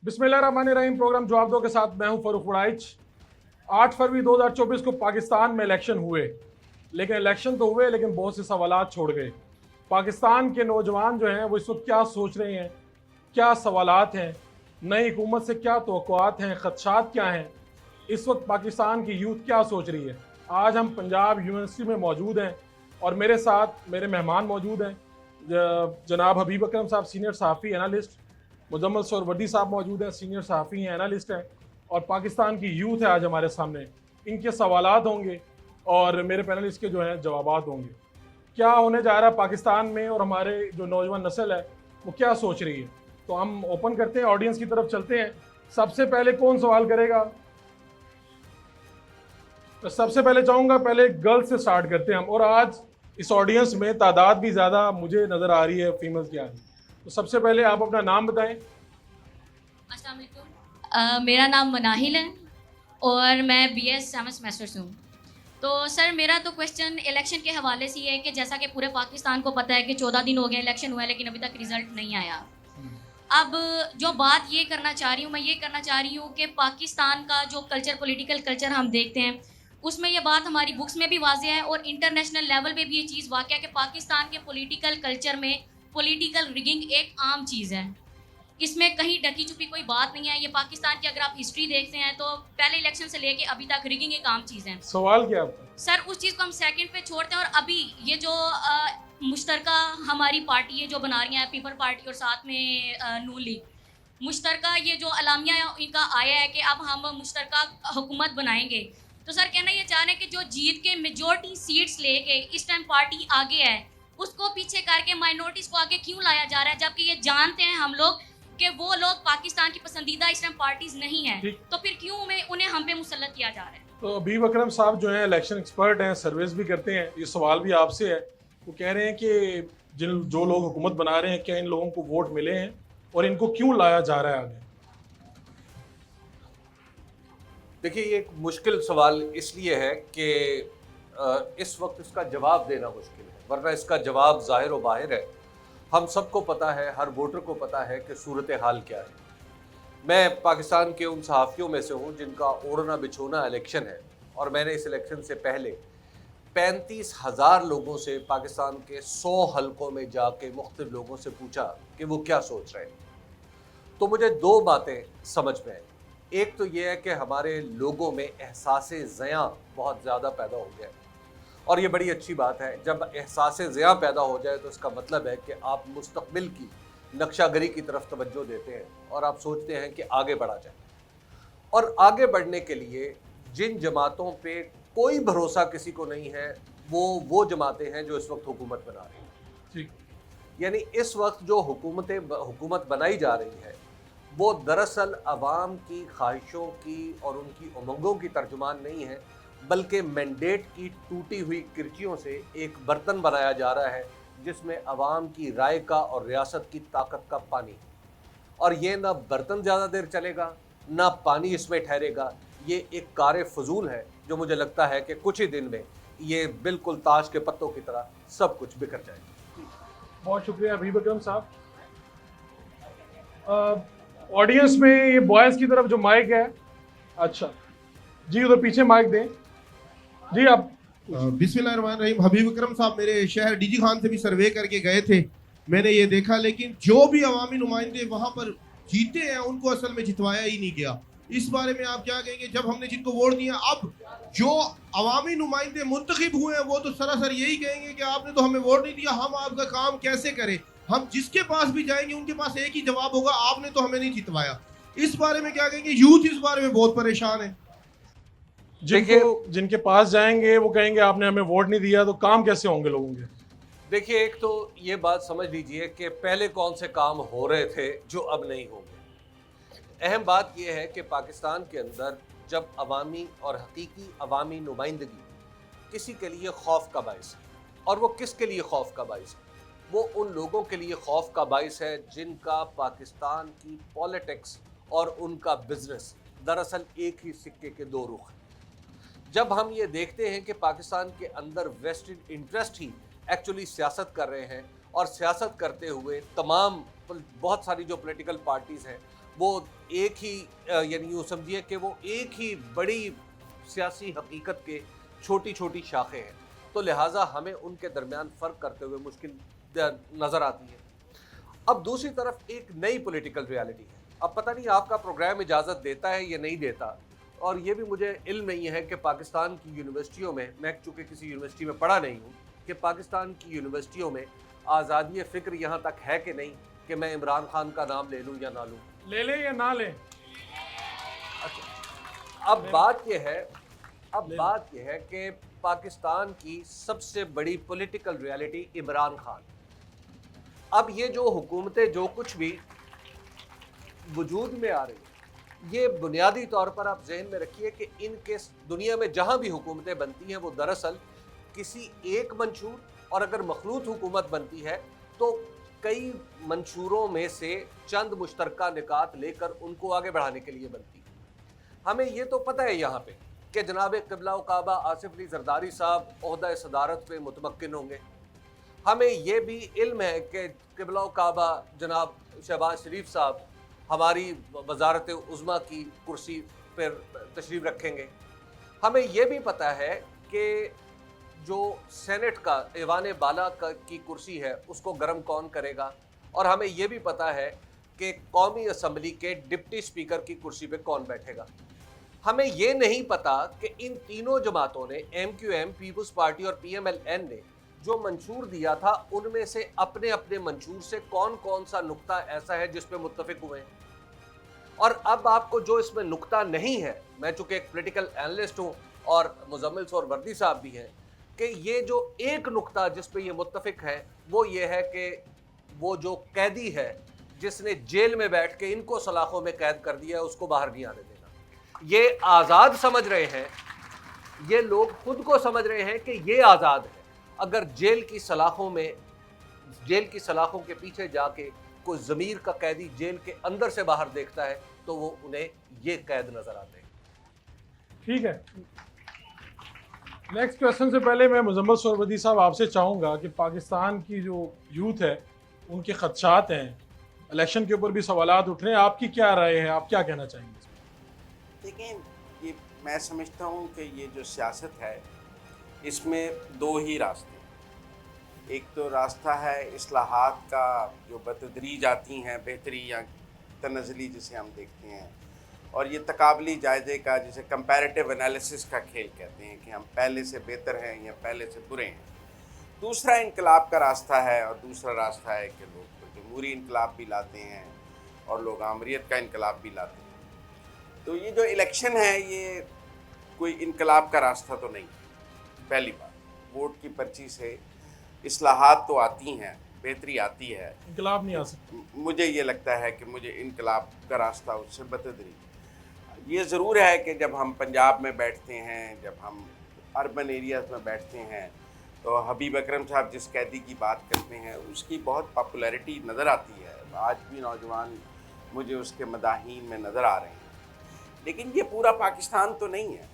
बिस्मिल्लाहिर्रहमानिर्रहीम। प्रोग्राम जवाब दो के साथ मैं हूं फरूख वड़ाइच। 8 फरवरी 2024 को पाकिस्तान में इलेक्शन हुए, लेकिन इलेक्शन तो हुए लेकिन बहुत से सवालात छोड़ गए। पाकिस्तान के नौजवान जो हैं वो इस वक्त क्या सोच रहे हैं, क्या सवालात हैं, नई हुकूमत से क्या तवक्कुआत हैं, खदशात क्या हैं, इस वक्त पाकिस्तान की यूथ क्या सोच रही है। आज हम पंजाब यूनिवर्सिटी में मौजूद हैं और मेरे साथ मेरे मेहमान मौजूद हैं। जनाब हबीब अकरम साहब सीनियर सहाफ़ी एनालिस्ट, मुजम्मल सोहरवर्दी साहब मौजूद हैं, सीनियर सहाफ़ी हैं, एनालिस्ट हैं, और पाकिस्तान की यूथ है आज हमारे सामने। इनके सवालात होंगे और मेरे पैनलिस्ट के जो हैं जवाबात होंगे। क्या होने जा रहा है पाकिस्तान में और हमारे जो नौजवान नस्ल है वो क्या सोच रही है। तो हम ओपन करते हैं, ऑडियंस की तरफ चलते हैं। सबसे पहले कौन सवाल करेगा? तो सबसे पहले चाहूँगा पहले गर्ल्स से स्टार्ट करते हैं हम, और आज इस ऑडियंस में तादाद भी ज़्यादा मुझे नज़र आ रही है फीमेल्स की। आज तो सबसे पहले आप अपना नाम बताएं। अस्सलाम वालेकुम। मेरा नाम मनाहिल है और मैं BS 7 सेमेस्टर से हूँ। तो सर मेरा तो क्वेश्चन इलेक्शन के हवाले से है कि जैसा कि पूरे पाकिस्तान को पता है कि 14 दिन हो गए इलेक्शन हुआ है लेकिन अभी तक रिजल्ट नहीं आया। अब जो बात ये करना चाह रही हूँ, मैं ये करना चाह रही हूँ कि पाकिस्तान का जो कल्चर, पॉलिटिकल कल्चर हम देखते हैं उसमें ये बात हमारी बुक्स में भी वाज़ेह है और इंटरनेशनल लेवल पे भी ये चीज़ वाक़या है कि पाकिस्तान के पॉलिटिकल कल्चर में पॉलिटिकल रिगिंग एक आम चीज़ है। इसमें कहीं ढकी छुपी कोई बात नहीं है। ये पाकिस्तान की अगर आप हिस्ट्री देखते हैं तो पहले इलेक्शन से लेके अभी तक रिगिंग एक आम चीज़ है। सवाल क्या आपका? सर उस चीज़ को हम सेकंड पे छोड़ते हैं और अभी ये जो मुश्तरका हमारी पार्टी है जो बना रही है पीपल पार्टी और साथ में नून लीग, मुश्तरका ये जो अलामिया इनका आया है कि अब हम मुश्तरका हुकूमत बनाएंगे, तो सर कहना ये चाह रहे हैं कि जो जीत के मेजॉरिटी सीट्स लेके इस टाइम पार्टी आगे है उसको पीछे करके माइनॉरिटीज़ को आगे क्यों लाया जा रहा है, जबकि ये जानते हैं हम लोग कि वो लोग पाकिस्तान की पसंदीदा इस टाइम पार्टीज नहीं है, तो फिर क्यों उन्हें हम पे मुसल्लत किया जा रहा है। तो हबीब अकरम साहब जो हैं इलेक्शन एक्सपर्ट हैं, सर्विस भी करते हैं, ये सवाल भी आपसे है। वो कह रहे हैं कि जो लोग हुकूमत बना रहे हैं क्या इन लोगों को वोट मिले हैं और इनको क्यों लाया जा रहा है आगे? देखिए, ये एक मुश्किल सवाल इसलिए है कि इस वक्त इसका जवाब देना मुश्किल है, वरना इसका जवाब ज़ाहिर व बाहिर है। हम सबको पता है, हर वोटर को पता है कि सूरत हाल क्या है। मैं पाकिस्तान के उन सहाफ़ियों में से हूँ जिनका ओढ़ना बिछोना इलेक्शन है, और मैंने इस इलेक्शन से पहले 35,000 लोगों से पाकिस्तान के 100 हलकों में जाके मुख्तलिफ लोगों से पूछा कि वो क्या सोच रहे हैं। तो मुझे दो बातें समझ में आई। एक तो ये है कि हमारे लोगों में एहसास ज़ियां बहुत ज़्यादा पैदा हो गया है, और ये बड़ी अच्छी बात है। जब एहसास ज़ियां पैदा हो जाए तो इसका मतलब है कि आप मुस्तकबिल की नक्शागरी की तरफ तवज्जो देते हैं और आप सोचते हैं कि आगे बढ़ा जाए। और आगे बढ़ने के लिए जिन जमातों पे कोई भरोसा किसी को नहीं है वो जमातें हैं जो इस वक्त हुकूमत बना रही हैं। ठीक, यानी इस वक्त जो हुकूमत बनाई जा रही है वो दरअसल अवाम की ख्वाहिशों की और उनकी उमंगों की तर्जुमान नहीं है, बल्कि मैंडेट की टूटी हुई किरचियों से एक बर्तन बनाया जा रहा है जिसमें अवाम की राय का और रियासत की ताकत का पानी, और ये ना बर्तन ज़्यादा देर चलेगा ना पानी इसमें ठहरेगा। ये एक कार फजूल है जो मुझे लगता है कि कुछ ही दिन में ये बिल्कुल ताश के पत्तों की तरह सब कुछ बिखर जाएगा। बहुत शुक्रिया हबीब अकरम साहब। ऑडियंस में ये बॉयज़ की तरफ जो माइक है, अच्छा जी उधर पीछे माइक दें जी आप। बिस्मिल्लाहिर्रहमानिर्रहीम। हबीब अकरम साहब मेरे शहर डीजी खान से भी सर्वे करके गए थे, मैंने ये देखा, लेकिन जो भी अवामी नुमाइंदे वहाँ पर जीते हैं उनको असल में जितवाया ही नहीं गया। इस बारे में आप क्या कहेंगे? जब हमने जिनको वोट दिया, अब जो अवामी नुमाइंदे मुंतखब हुए हैं वो तो सरासर यही कहेंगे कि आपने तो हमें वोट नहीं दिया, हम आपका काम कैसे करें। हम जिसके पास भी जाएंगे उनके पास एक ही जवाब होगा, आपने तो हमें नहीं जितवाया। इस बारे में क्या कहेंगे? यूथ इस बारे में बहुत परेशान है। जिनके पास जाएंगे वो कहेंगे आपने हमें वोट नहीं दिया, तो काम कैसे होंगे लोगों के? देखिए, एक तो ये बात समझ लीजिए कि पहले कौन से काम हो रहे थे जो अब नहीं होंगे। अहम बात यह है कि पाकिस्तान के अंदर जब अवामी और हकीकी अवामी नुमाइंदगी किसी के लिए खौफ का बाइस है, और वो किसके लिए खौफ का बाइस है? वो उन लोगों के लिए खौफ का बाइस है जिनका पाकिस्तान की पॉलिटिक्स और उनका बिजनेस दरअसल एक ही सिक्के के दो रुख हैं। जब हम ये देखते हैं कि पाकिस्तान के अंदर वेस्टेड इंटरेस्ट ही एक्चुअली सियासत कर रहे हैं, और सियासत करते हुए तमाम बहुत सारी जो पॉलिटिकल पार्टीज़ हैं وہ ایک ہی یعنی یوں سمجھیے کہ وہ ایک ہی بڑی سیاسی حقیقت کے چھوٹی چھوٹی شاخیں ہیں، تو لہٰذا ہمیں ان کے درمیان فرق کرتے ہوئے مشکل نظر آتی ہے۔ اب دوسری طرف ایک نئی پولیٹیکل ریالٹی ہے۔ اب پتہ نہیں آپ کا پروگرام اجازت دیتا ہے یا نہیں دیتا، اور یہ بھی مجھے علم نہیں ہے کہ پاکستان کی یونیورسٹیوں میں چونکہ کسی یونیورسٹی میں پڑھا نہیں ہوں، کہ پاکستان کی یونیورسٹیوں میں آزادی فکر یہاں تک ہے کہ نہیں کہ میں عمران خان کا نام لے لوں یا نہ لوں۔ لے لیں یا نہ لیں؟ اب بات یہ ہے کہ پاکستان کی سب سے بڑی پولیٹیکل ریالٹی عمران خان۔ اب یہ جو حکومتیں جو کچھ بھی وجود میں آ رہی ہیں، یہ بنیادی طور پر آپ ذہن میں رکھیے کہ ان کے دنیا میں جہاں بھی حکومتیں بنتی ہیں وہ دراصل کسی ایک منشور، اور اگر مخلوط حکومت بنتی ہے تو کئی منشوروں میں سے چند مشترکہ نکات لے کر ان کو آگے بڑھانے کے لیے بنتی ہے۔ ہمیں یہ تو پتہ ہے یہاں پہ کہ جناب قبلہ و کعبہ آصف علی زرداری صاحب عہدہ صدارت پہ متمکن ہوں گے۔ ہمیں یہ بھی علم ہے کہ قبلہ و کعبہ جناب شہباز شریف صاحب ہماری وزارت عظمیٰ کی کرسی پر تشریف رکھیں گے۔ ہمیں یہ بھی پتہ ہے کہ جو سینٹ کا ایوان بالا کی کرسی ہے اس کو گرم کون کرے گا، اور ہمیں یہ بھی پتہ ہے کہ قومی اسمبلی کے ڈپٹی اسپیکر کی کرسی پہ کون بیٹھے گا۔ ہمیں یہ نہیں پتا کہ ان تینوں جماعتوں نے M Q M, Peoples Party اور پی ایم ایل این نے جو منشور دیا تھا ان میں سے اپنے اپنے منشور سے کون کون سا نقطہ ایسا ہے جس پہ متفق ہوئے ہیں۔ اور اب آپ کو جو اس میں نقطہ نہیں ہے، میں چونکہ ایک پولیٹیکل اینالسٹ ہوں اور مزمل سور وردی صاحب بھی ہیں، کہ یہ جو ایک نقطہ جس پہ یہ متفق ہے وہ یہ ہے کہ وہ جو قیدی ہے جس نے جیل میں بیٹھ کے ان کو سلاخوں میں قید کر دیا ہے اس کو باہر نہیں آنے دینا۔ یہ آزاد سمجھ رہے ہیں، یہ لوگ خود کو سمجھ رہے ہیں کہ یہ آزاد ہے۔ اگر جیل کی سلاخوں کے پیچھے جا کے کوئی ضمیر کا قیدی جیل کے اندر سے باہر دیکھتا ہے تو وہ انہیں یہ قید نظر آتے ہیں۔ ٹھیک ہے، نیکسٹ کویشچن سے پہلے میں مزمل سہروردی صاحب آپ سے چاہوں گا کہ پاکستان کی جو یوتھ ہے ان کے خدشات ہیں، الیکشن کے اوپر بھی سوالات اٹھ رہے ہیں، آپ کی کیا رائے ہے، آپ کیا کہنا چاہیں گے؟ دیکھیں، یہ میں سمجھتا ہوں کہ یہ جو سیاست ہے اس میں دو ہی راستے ہیں۔ ایک تو راستہ ہے اصلاحات کا جو بتدریج آتی ہیں، بہتری یا تنزلی جسے ہم دیکھتے ہیں، اور یہ تقابلی جائزے کا جسے کمپیریٹیو انالیسس کا کھیل کہتے ہیں کہ ہم پہلے سے بہتر ہیں یا پہلے سے برے ہیں۔ دوسرا انقلاب کا راستہ ہے، اور دوسرا راستہ ہے کہ لوگ جمہوری انقلاب بھی لاتے ہیں اور لوگ آمریت کا انقلاب بھی لاتے ہیں۔ تو یہ جو الیکشن ہے یہ کوئی انقلاب کا راستہ تو نہیں۔ پہلی بات، ووٹ کی پرچی سے اصلاحات تو آتی ہیں، بہتری آتی ہے، انقلاب نہیں آ سکتا۔ مجھے یہ لگتا ہے کہ مجھے انقلاب کا راستہ اس سے بتدریج۔ یہ ضرور ہے کہ جب ہم پنجاب میں بیٹھتے ہیں، جب ہم اربن ایریاز میں بیٹھتے ہیں، تو حبیب اکرم صاحب جس قیدی کی بات کرتے ہیں اس کی بہت پاپولیرٹی نظر آتی ہے، آج بھی نوجوان مجھے اس کے مداحین میں نظر آ رہے ہیں، لیکن یہ پورا پاکستان تو نہیں ہے۔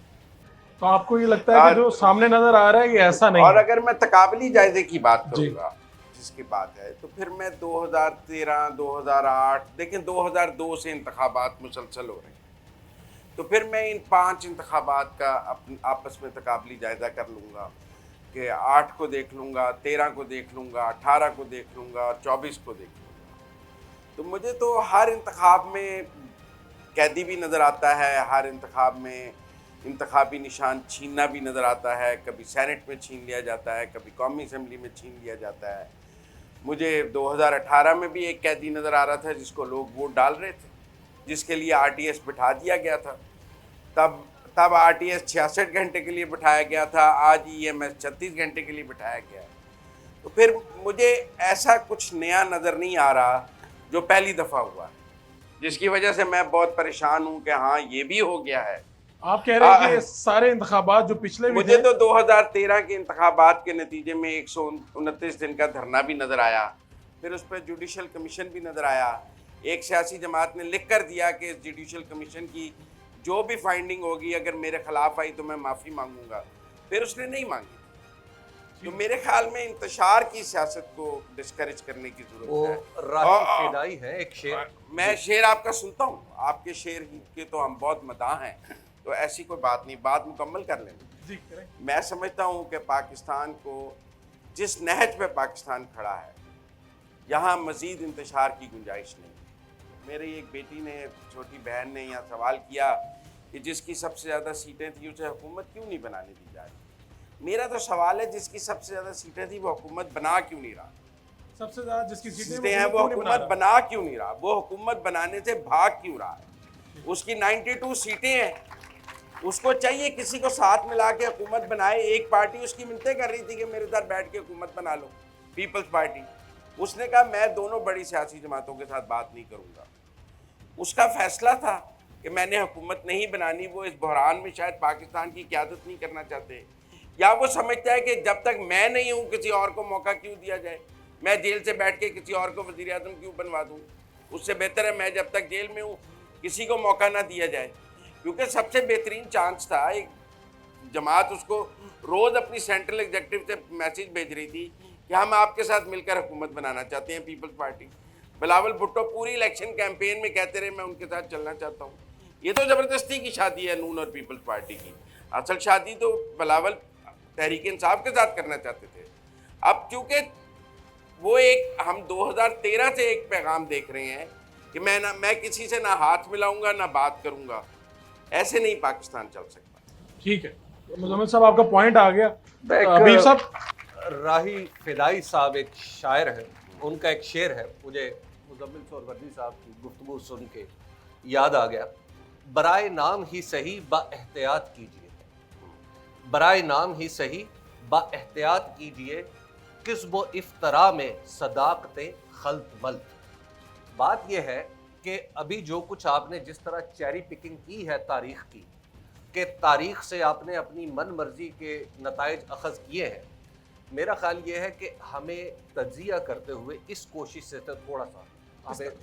تو آپ کو یہ لگتا ہے کہ جو سامنے نظر آ رہا ہے یہ ایسا نہیں اور ہے؟ اگر میں تقابلی جائزے کی بات جی کروں گا جس کی بات ہے، تو پھر میں 2013 2008 دیکھیں 2002 سے انتخابات مسلسل ہو رہے ہیں، تو پھر میں ان 5 انتخابات کا آپس میں تقابلی جائزہ کر لوں گا کہ 8 کو دیکھ لوں گا، 13 کو دیکھ لوں گا، 18 کو دیکھ لوں گا اور 24 کو دیکھ لوں گا۔ تو مجھے تو ہر انتخاب میں قیدی بھی نظر آتا ہے، ہر انتخاب میں انتخابی نشان چھیننا بھی نظر آتا ہے، کبھی سینٹ میں چھین لیا جاتا ہے، کبھی قومی اسمبلی میں چھین لیا جاتا ہے۔ مجھے 2018 میں بھی ایک قیدی نظر آ رہا تھا جس کو لوگ ووٹ ڈال رہے تھے، جس کے لیے RTS بٹھا دیا گیا تھا، تب RTS 66 گھنٹے کے لیے بٹھایا گیا تھا، آج EMS 36 گھنٹے کے لیے بٹھایا گیا ہے۔ تو پھر مجھے ایسا کچھ نیا نظر نہیں آ رہا جو پہلی دفعہ ہوا ہے، جس کی وجہ سے میں بہت پریشان ہوں کہ ہاں یہ بھی ہو گیا ہے۔ آپ کہہ رہے ہیں کہ سارے انتخابات جو پچھلے بھی مجھے تھے، تو 2013 کے انتخابات کے نتیجے میں 129 دن کا دھرنا بھی نظر آیا، پھر اس پہ جوڈیشل کمیشن بھی نظر آیا۔ ایک سیاسی جماعت نے لکھ کر دیا کہ اس جوڈیشل کمیشن کی جو بھی فائنڈنگ ہوگی اگر میرے خلاف آئی تو میں معافی مانگوں گا، پھر اس نے نہیں مانگی۔ तो मेरे ख्याल में इंतशार की सियासत को डिस्करेज करने की वो जरूरत है। राही फिदाई है एक शेर। मैं शेर आपका सुनता हूँ, आपके शेर के तो हम बहुत मदाह हैं, तो ऐसी कोई बात नहीं, बात मुकम्मल कर लेंगे। जी करें। मैं समझता हूँ कि पाकिस्तान को जिस नहज पे पाकिस्तान खड़ा है यहाँ मज़ीद इंतशार की गुंजाइश नहीं। मेरी एक बेटी ने, छोटी बहन ने यहाँ सवाल किया कि जिसकी सबसे ज़्यादा सीटें थी उसे हुकूमत क्यों नहीं बनाने दी जा रही। मेरा तो सवाल है जिसकी सबसे ज़्यादा सीटें थी वो हुकूमत बना क्यों नहीं रहा। सबसे ज्यादा जिसकी सीटें हैं वो हुकूमत बना क्यों नहीं रहा, वो हुकूमत बनाने से भाग क्यों रहा है। उसकी 92 सीटें हैं, उसको चाहिए किसी को साथ मिला के हुकूमत बनाए। एक पार्टी उसकी मिन्नतें कर रही थी कि मेरे साथ बैठ के हुकूमत बना लो, पीपल्स पार्टी। उसने कहा मैं दोनों बड़ी सियासी जमातों के साथ बात नहीं करूँगा। उसका फैसला था कि मैंने हुकूमत नहीं बनानी। वो इस बहरान में शायद पाकिस्तान की क़यादत नहीं करना चाहते, या वो समझता है कि जब तक मैं नहीं हूँ किसी और को मौका क्यों दिया जाए, मैं जेल से बैठ के किसी और को वज़ीर आज़म क्यों बनवा दूँ। उससे बेहतर है मैं जब तक जेल में हूँ किसी को मौका ना दिया जाए। क्योंकि सबसे बेहतरीन चांस था, एक जमात उसको रोज़ अपनी सेंट्रल एग्जीक्यूटिव से मैसेज भेज रही थी कि हम आपके साथ मिलकर हुकूमत बनाना चाहते हैं, पीपल्स पार्टी। बिलावल भुट्टो पूरी इलेक्शन कैंपेन में कहते रहे मैं उनके साथ चलना चाहता हूँ। ये तो ज़बरदस्ती की शादी है नून और पीपल्स पार्टी की। असल शादी तो बिलावल तहरीक इंसाफ के साथ करना चाहते थे। अब क्योंकि वो एक हम 2013 से एक पैगाम देख रहे हैं कि मैं किसी से ना हाथ मिलाऊंगा ना बात करूंगा, ऐसे नहीं पाकिस्तान चल सकता। ठीक है, मुजम्मिल साहब आपका पॉइंट आ गया। एक अबीर साहब, राही फिदाई साहब एक शायर है, उनका एक शेर है, मुझे मुजम्मिल सोहरवर्दी साहब की गुफ्तगू सुन के याद आ गया। बराए नाम ही सही बाएहतियात कीजिए, बराए नाम ही सही बाएहतियात कीजिए, किस्ब व इफ्तरा में सदाकतें खल्त मल्त। बात यह है कि अभी जो कुछ आपने जिस तरह चेरी पिकिंग की है तारीख़ की, कि तारीख़ से आपने अपनी मन मर्जी के नताइज अखज़ किए हैं, मेरा ख्याल ये है कि हमें तज्जिया करते हुए इस कोशिश से तो थोड़ा सा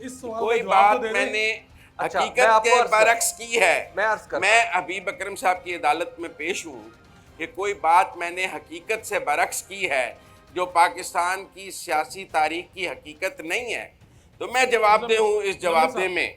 इस सवाल कोई का जवाब तो बात दे दें। मैंने अच्छा, मैं हकीकत आपको के अर्ज कर- बरक्स की है। मैं अर्ज करता मैं हबीब अकरम साहब की अदालत में पेश हूँ कि कोई बात मैंने हकीकत से बरक्स की है जो पाकिस्तान की सियासी तारीख की हकीकत नहीं है, तो मैं जवाब दे हूँ इस जवाब दे में।